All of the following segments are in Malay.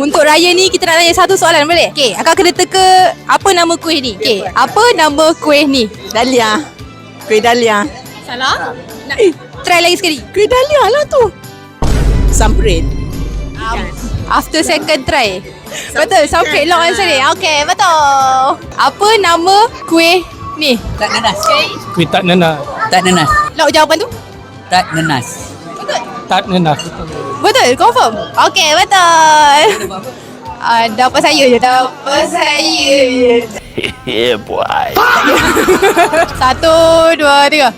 Untuk raya ni kita nak tanya satu soalan, boleh? Okay, akak kena teka apa nama kuih ni. Okay, apa nama kuih ni? Dahlia. Kuih Dahlia. Salah? Nak try lagi sekali. Kuih Dahlia lah tu. Samprit. After second try. Betul, Samprit long answer ni. Okay, betul. Apa nama kuih ni? Tak nanas. Kuih tak nanas. Tak nanas. Lauk jawapan tu? Tak nanas. Tak nanas. Betul, confirm? Okay, betul. Dapat saya je. Dapat saya je. Yeah, boy. 1, 2, 3.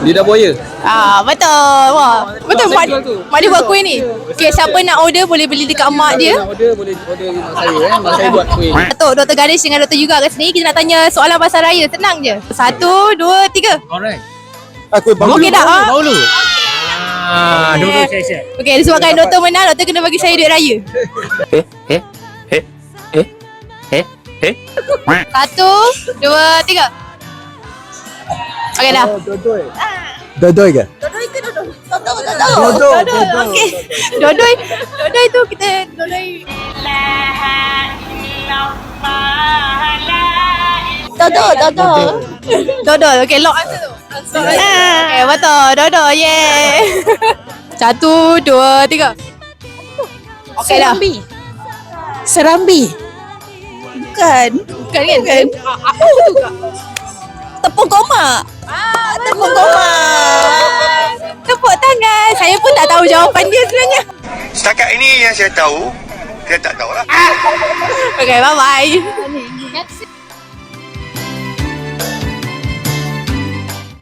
Lidah buaya. Betul. Wah, betul. Mak dia buat kuih ni. Okay, siapa nak order boleh beli dekat mak dia. Order boleh order mak saya mak saya buat kuih. Dr. Ganesh dengan Dr. Juga kat sini. Kita nak tanya soalan pasal raya. Senang je. 1, 2, 3. Alright. Aku Okey dah. Dulu. Dulu saya. Okey, disebabkan Dr. menang, Dr. kena bagi saya duit raya. 1, 2, 3. Okey dah. Dodoi ke? Dodoi. Okey. Dodoi tu kita Dodoi. Dodol. Okey, lock answer tu. Okey, betul. Dodol. Yeah. 1, 2, 3. Okey dah. Serambi. Bukan. Bukan kan? Apa tu kak? Tepung koma. Tepung koma. Tepuk tangan. Saya pun tak tahu jawapan dia sebenarnya. Setakat ini yang saya tahu, saya tak tahulah. Okay, bye-bye.